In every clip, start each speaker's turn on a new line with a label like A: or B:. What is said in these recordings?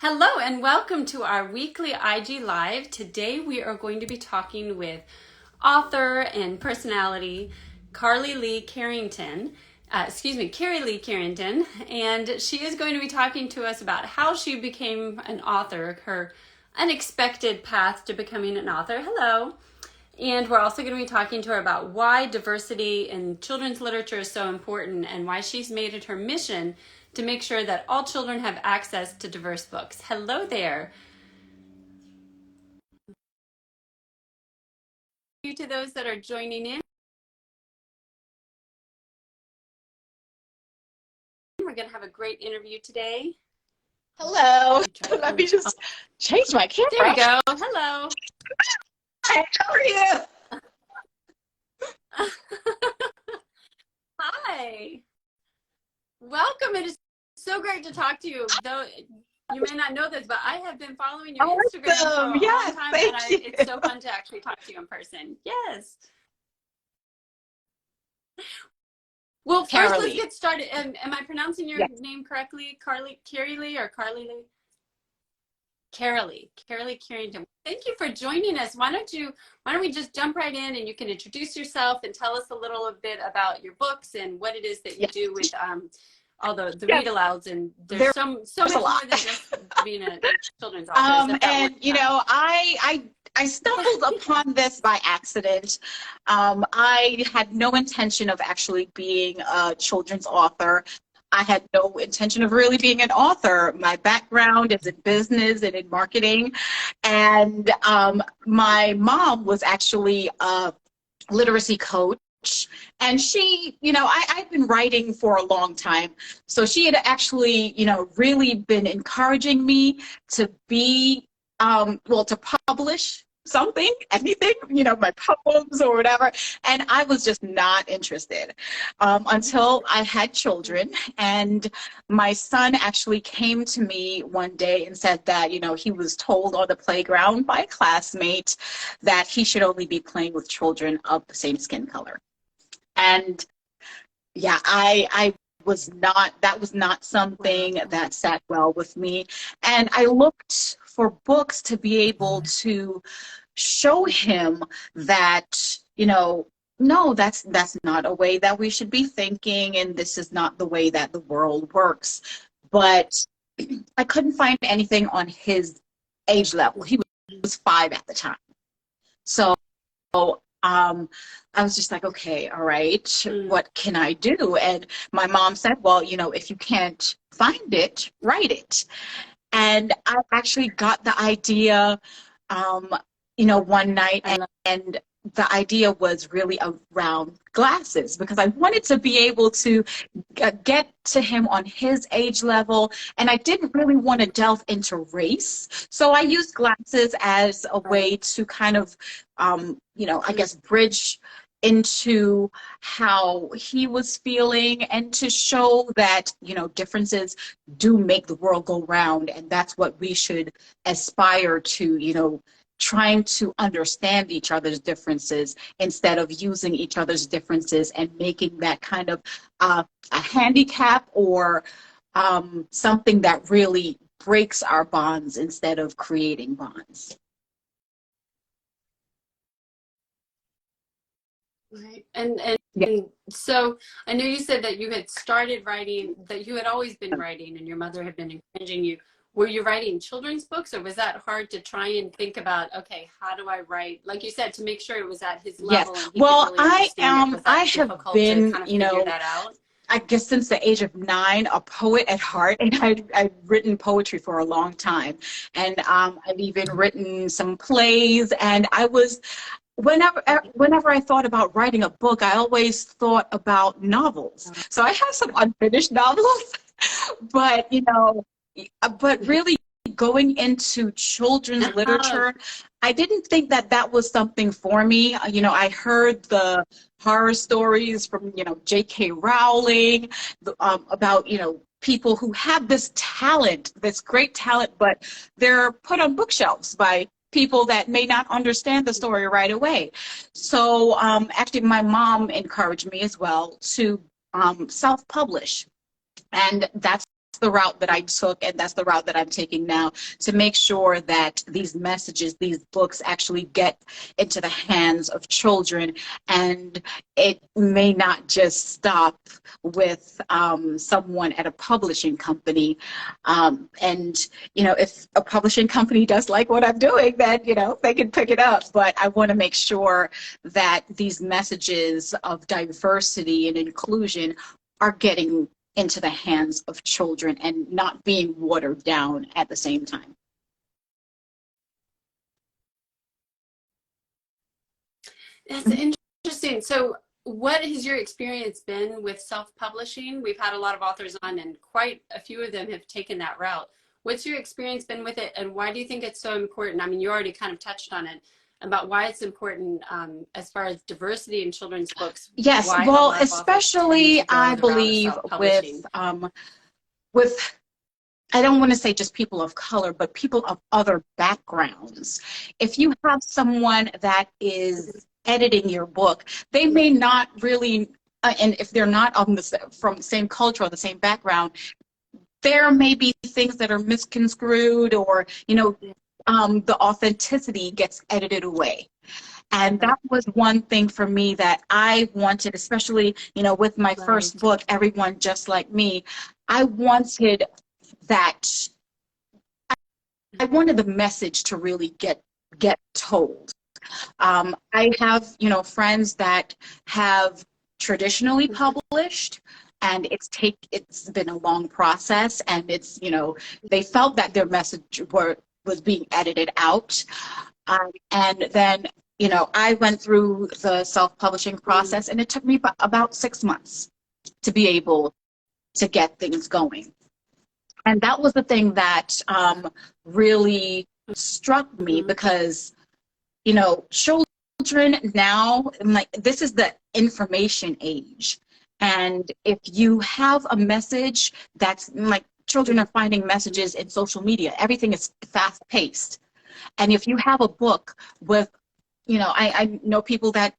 A: Hello and welcome to our weekly IG Live. Today we are going to be talking with author and personality Carylee Carrington. Carylee Carrington, and she is going to be talking to us about how she became an author, her unexpected path to becoming an author. Hello. And we're also going to be talking to her about why diversity in children's literature is so important and why she's made it her mission to make sure that all children have access to diverse books. Hello there. Thank you to those that are joining in. We're going to have a great interview today.
B: Hello. Let me just change my camera.
A: There we go. Hello.
B: Hi, how are you?
A: Hi. Welcome. It is so great to talk to you. Though you may not know this, but I have been following your Instagram for a long time, and it's so fun to actually talk to you in person. Yes. Well, first let's get started. Am I pronouncing your name correctly? Carylee or Carylee? Carylee Carrington. Thank you for joining us. Why don't we just jump right in and you can introduce yourself and tell us a little bit about your books and what it is that you do with all the read alouds, and there's so much more than just being a children's author.
B: And you know, I stumbled upon this by accident. I had no intention of actually being a children's author. I had no intention of really being an author. My background is in business and in marketing. And my mom was actually a literacy coach. And she, you know, I've been writing for a long time. So she had actually, you know, really been encouraging me to be, to publish something, anything, you know, my poems or whatever. And I was just not interested until I had children. And my son actually came to me one day and said that, you know, he was told on the playground by a classmate that he should only be playing with children of the same skin color. And yeah, that was not something that sat well with me. And I looked for books to be able to show him that, you know, no, that's not a way that we should be thinking, and this is not the way that the world works. But I couldn't find anything on his age level. He was 5 at the time. So I was just like, okay, all right, what can I do? And my mom said, well, you know, if you can't find it, write it. And I actually got the idea, you know, one night, and the idea was really around glasses, because I wanted to be able to get to him on his age level, and I didn't really want to delve into race. So I used glasses as a way to kind of, you know, I guess bridge into how he was feeling and to show that, you know, differences do make the world go round, and that's what we should aspire to, you know, trying to understand each other's differences instead of using each other's differences and making that kind of a handicap or something that really breaks our bonds instead of creating bonds.
A: Right. And so I know you said that you had started writing, that you had always been writing and your mother had been encouraging you. Were you writing children's books, or was that hard to try and think about, okay, how do I write, like you said, to make sure it was at his level?
B: Yes.
A: And he
B: Well,
A: could really understand it?
B: I have been,
A: kind of
B: you know,
A: that out?
B: I guess since the age of 9, a poet at heart, and I've written poetry for a long time. And I've even written some plays, and I was, whenever I thought about writing a book, I always thought about novels. So I have some unfinished novels, but, you know, but really going into children's literature, I didn't think that that was something for me. You know, I heard the horror stories from, you know, J.K. Rowling about, you know, people who have this talent, this great talent, but they're put on bookshelves by people that may not understand the story right away. So actually, my mom encouraged me as well to self-publish. And that's the route that I took, and that's the route that I'm taking now, to make sure that these messages, these books actually get into the hands of children, and it may not just stop with someone at a publishing company. And, you know, if a publishing company does like what I'm doing, then, you know, they can pick it up. But I want to make sure that these messages of diversity and inclusion are getting into the hands of children and not being watered down at the same time.
A: That's interesting. So what has your experience been with self-publishing? We've had a lot of authors on, and quite a few of them have taken that route. What's your experience been with it, and why do you think it's so important? I mean, you already kind of touched on it, about why it's important as far as diversity in children's books.
B: Yes, well, especially I believe with I don't want to say just people of color, but people of other backgrounds. If you have someone that is editing your book, they may not really, and if they're not from the same culture or the same background, there may be things that are misconstrued, or, you know, the authenticity gets edited away. And that was one thing for me that I wanted, especially, you know, with my first book, Everyone Just Like Me. I wanted the message to really get told. I have, you know, friends that have traditionally published, and it's been a long process, and it's, you know, they felt that their message was being edited out. And then, you know, I went through the self-publishing process, and it took me about 6 months to be able to get things going. And that was the thing that really struck me, because, you know, children now, like, this is the information age. And if you have a message that's like, children are finding messages in social media, everything is fast paced. And if you have a book with, you know, I know people that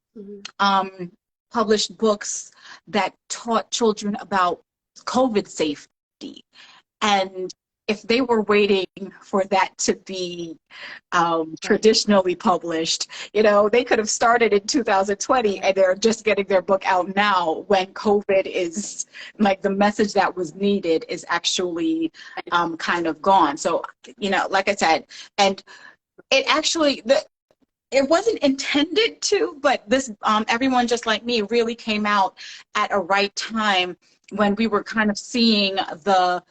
B: published books that taught children about COVID safety. And if they were waiting for that to be traditionally published, you know, they could have started in 2020, and they're just getting their book out now, when COVID is, like, the message that was needed is actually kind of gone. So, you know, like I said, and it actually, it wasn't intended to, but this Everyone Just Like Me really came out at a right time, when we were kind of seeing the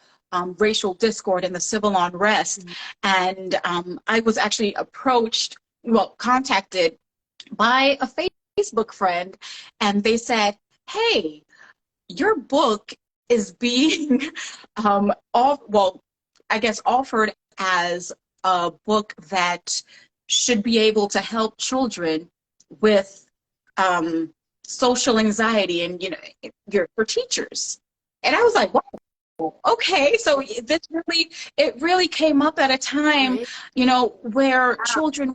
B: racial discord and the civil unrest. And I was actually contacted by a Facebook friend, and they said, hey, your book is being offered as a book that should be able to help children with social anxiety, and, you know, for teachers. And I was like, wow. Okay, so it really came up at a time, you know, where children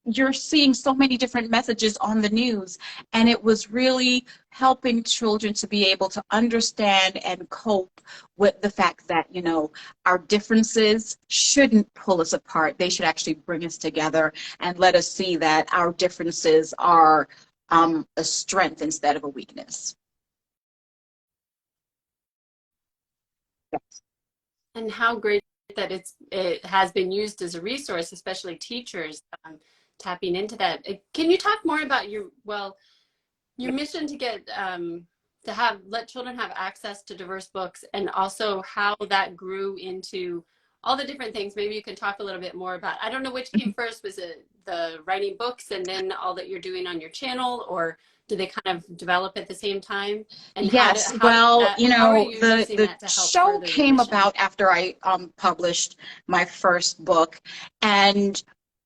B: you're seeing so many different messages on the news, and it was really helping children to be able to understand and cope with the fact that, you know, our differences shouldn't pull us apart. They should actually bring us together and let us see that our differences are a strength instead of a weakness.
A: And how great that it has been used as a resource, especially teachers tapping into that. Can you talk more about your mission to get let children have access to diverse books, and also how that grew into all the different things? Maybe you can talk a little bit more about, I don't know which came first, was it the writing books and then all that you're doing on your channel, or do they kind of develop at the same time? And
B: yes, you know, the show came about after I published my first book, and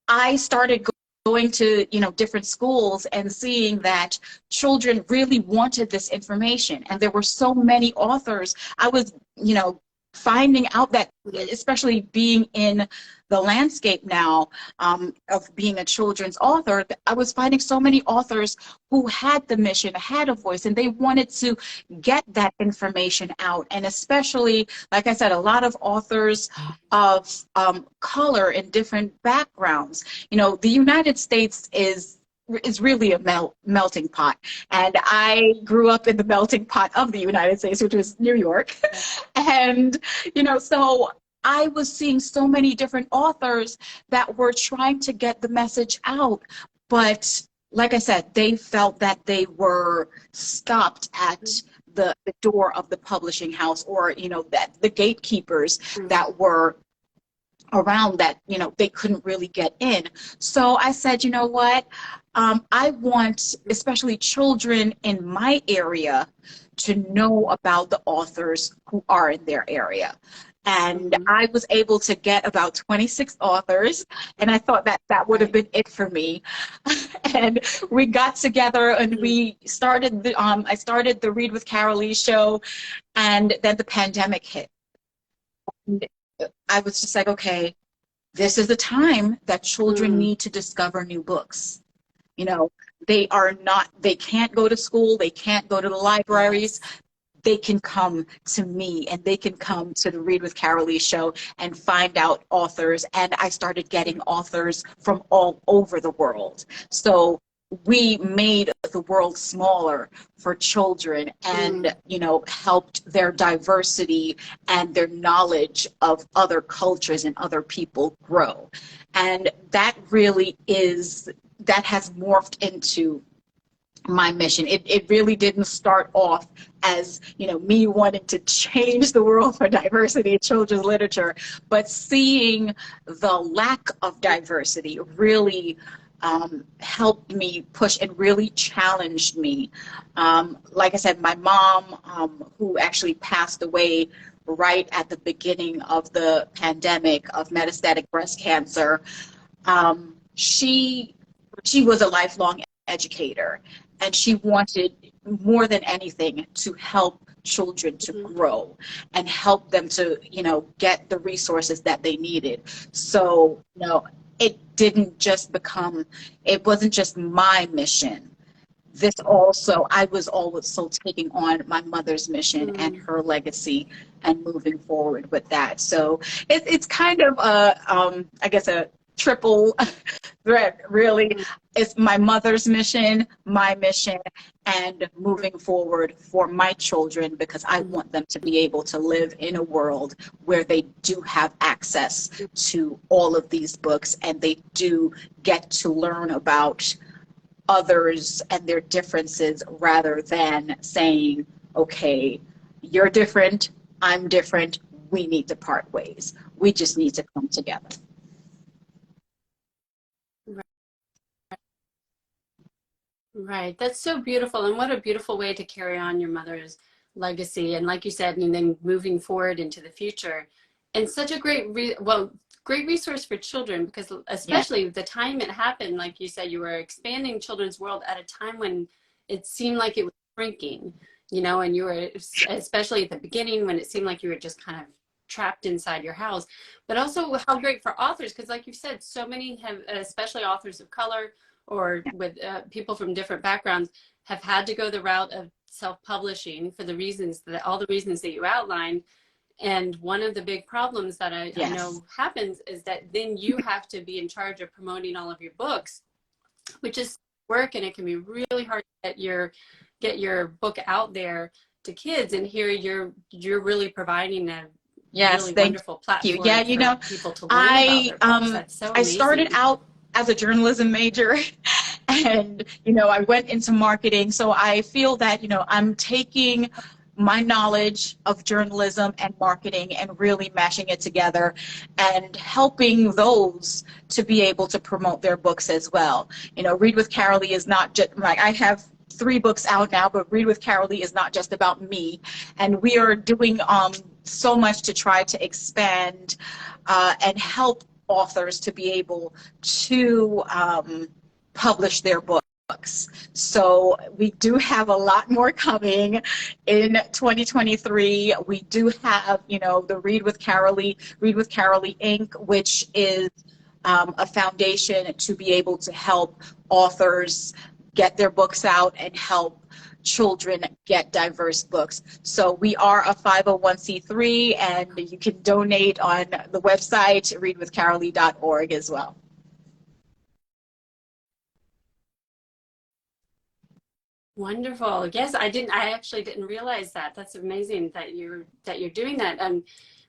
B: I started going to, you know, different schools and seeing that children really wanted this information, and there were so many authors. I was, you know, finding out that, especially being in the landscape now, of being a children's author, I was finding so many authors who had the mission, had a voice, and they wanted to get that information out. And especially, like I said, a lot of authors of color in different backgrounds. You know, the United States is really a melting pot. And I grew up in the melting pot of the United States, which was New York. And, you know, so I was seeing so many different authors that were trying to get the message out. But like I said, they felt that they were stopped at the door of the publishing house, or, you know, that the gatekeepers that were around, that, you know, they couldn't really get in. So I said, you know what, I want especially children in my area to know about the authors who are in their area. And I was able to get about 26 authors, and I thought that that would have been it for me. And we got together and we started the, I started the Read with Carylee show, and then the pandemic hit. And I was just like, okay, this is the time that children need to discover new books. You know, they can't go to school, they can't go to the libraries. They can come to me, and they can come to the Read with Carylee show and find out authors. And I started getting authors from all over the world. So we made the world smaller for children, and, you know, helped their diversity and their knowledge of other cultures and other people grow. And that really is, that has morphed into my mission. It really didn't start off as, you know, me wanting to change the world for diversity in children's literature, but seeing the lack of diversity really helped me push and really challenged me. Like I said, my mom, who actually passed away right at the beginning of the pandemic of metastatic breast cancer, she was a lifelong educator, and she wanted more than anything to help children to grow and help them to, you know, get the resources that they needed. So, you know, it didn't just become, it wasn't just my mission. This also, I was also taking on my mother's mission and her legacy and moving forward with that. So it's kind of I guess a triple thread, really. It's my mother's mission, my mission, and moving forward for my children, because I want them to be able to live in a world where they do have access to all of these books, and they do get to learn about others and their differences, rather than saying, okay, you're different, I'm different, we need to part ways. We just need to come together.
A: Right. That's so beautiful. And what a beautiful way to carry on your mother's legacy. And like you said, and then moving forward into the future. And such a great, great resource for children, because especially the time it happened, like you said, you were expanding children's world at a time when it seemed like it was shrinking, you know, and you were, especially at the beginning, when it seemed like you were just kind of trapped inside your house. But also how great for authors, because like you said, so many have, especially authors of color, or with people from different backgrounds, have had to go the route of self-publishing for the reasons that, all the reasons that you outlined. And one of the big problems that I know happens is that then you have to be in charge of promoting all of your books, which is work, and it can be really hard to get your book out there to kids. And here you're really providing a really wonderful platform.
B: Yeah, you know,
A: people to learn about their books. That's so amazing.
B: I started out as a journalism major, and, you know, I went into marketing. So I feel that, you know, I'm taking my knowledge of journalism and marketing and really mashing it together and helping those to be able to promote their books as well. You know, Read with Carylee is not just, like, I have 3 books out now, but Read with Carylee is not just about me. And we are doing so much to try to expand and help authors to be able to publish their books. books. So we do have a lot more coming in 2023. We do have, the Read with Carylee Inc., which is a foundation to be able to help authors get their books out and help children get diverse books. So we are a 501c3, and you can donate on the website readwithcarylee.org as well.
A: Wonderful. Yes, I actually didn't realize that. That's amazing that you're doing that.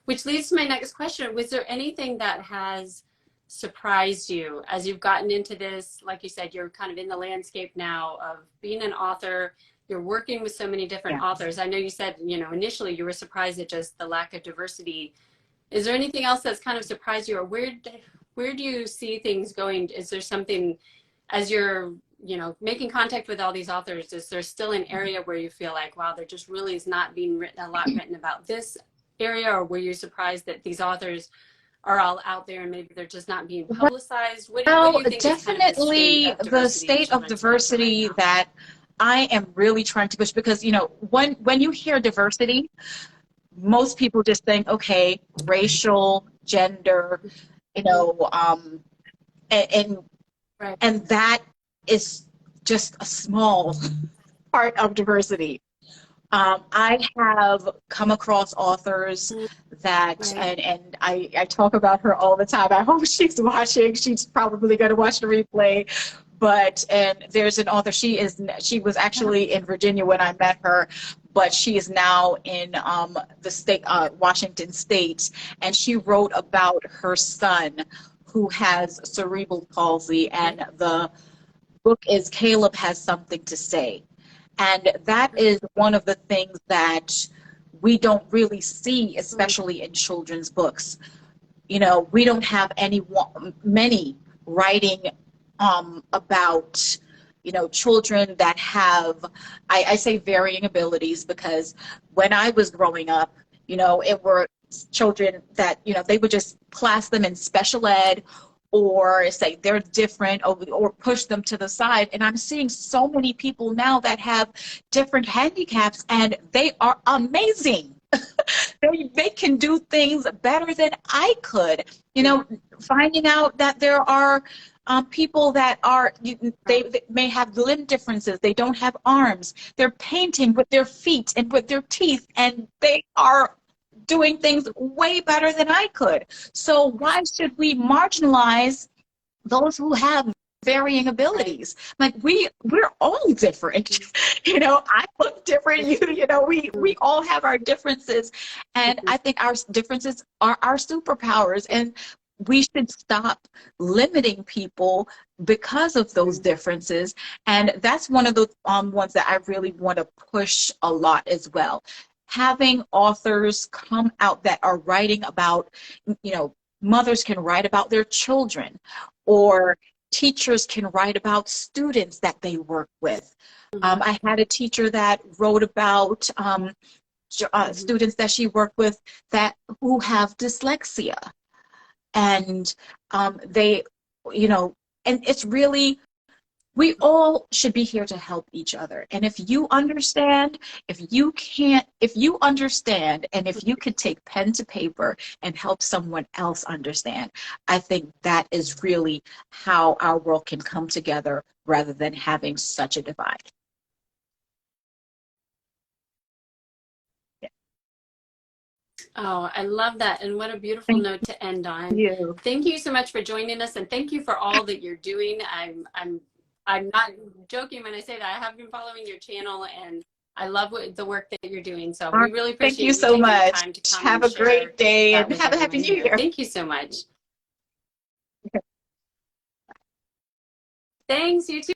A: Which leads to my next question. Was there anything that has surprised you as you've gotten into this? Like you said, you're kind of in the landscape now of being an author. You're working with so many different authors. I know you said, initially you were surprised at just the lack of diversity. Is there anything else that's kind of surprised you, or where do you see things going? Is there something, as you're making contact with all these authors, is there still an area where you feel like, wow, there just really is not being a lot written about this area? Or were you surprised that these authors are all out there and maybe they're just not being publicized? What do you think
B: definitely
A: is kind of the
B: state of diversity that I am really trying to push, because, when you hear diversity, most people just think, okay, racial, gender, and
A: Right.
B: and that is just a small part of diversity. I have come across authors that,
A: Right.
B: and I talk about her all the time. I hope she's watching. She's probably going to watch the replay. And there's an author, she was actually in Virginia when I met her, but she is now in the state, Washington State, and she wrote about her son who has cerebral palsy, and the book is Caleb Has Something to Say. And that is one of the things that we don't really see, especially in children's books. We don't have many writing about, children that have, I say varying abilities, because when I was growing up, it were children that, they would just class them in special ed, or say they're different, or push them to the side. And I'm seeing so many people now that have different handicaps, and they are amazing. They can do things better than I could. Finding out that there are people that they may have limb differences. They don't have arms. They're painting with their feet and with their teeth, and they are doing things way better than I could. So why should we marginalize those who have varying abilities? Like, we're all different. I look different. We all have our differences, and I think our differences are our superpowers, and we should stop limiting people because of those differences. And that's one of the ones that I really want to push a lot as well. Having authors come out that are writing about, mothers can write about their children, or teachers can write about students that they work with. I had a teacher that wrote about students that she worked with who have dyslexia. And they, and it's really, we all should be here to help each other. And if you understand, if you understand, and if you could take pen to paper and help someone else understand, I think that is really how our world can come together, rather than having such a divide.
A: Oh, I love that. And what a beautiful note to end on.
B: Thank you.
A: Thank you so much for joining us, and thank you for all that you're doing. I'm not joking when I say that. I have been following your channel, and I love the work that you're doing. So we really appreciate
B: you so much.
A: Time to come
B: have a great day, and have a happy New Year.
A: Thank you so much. Thanks, you too.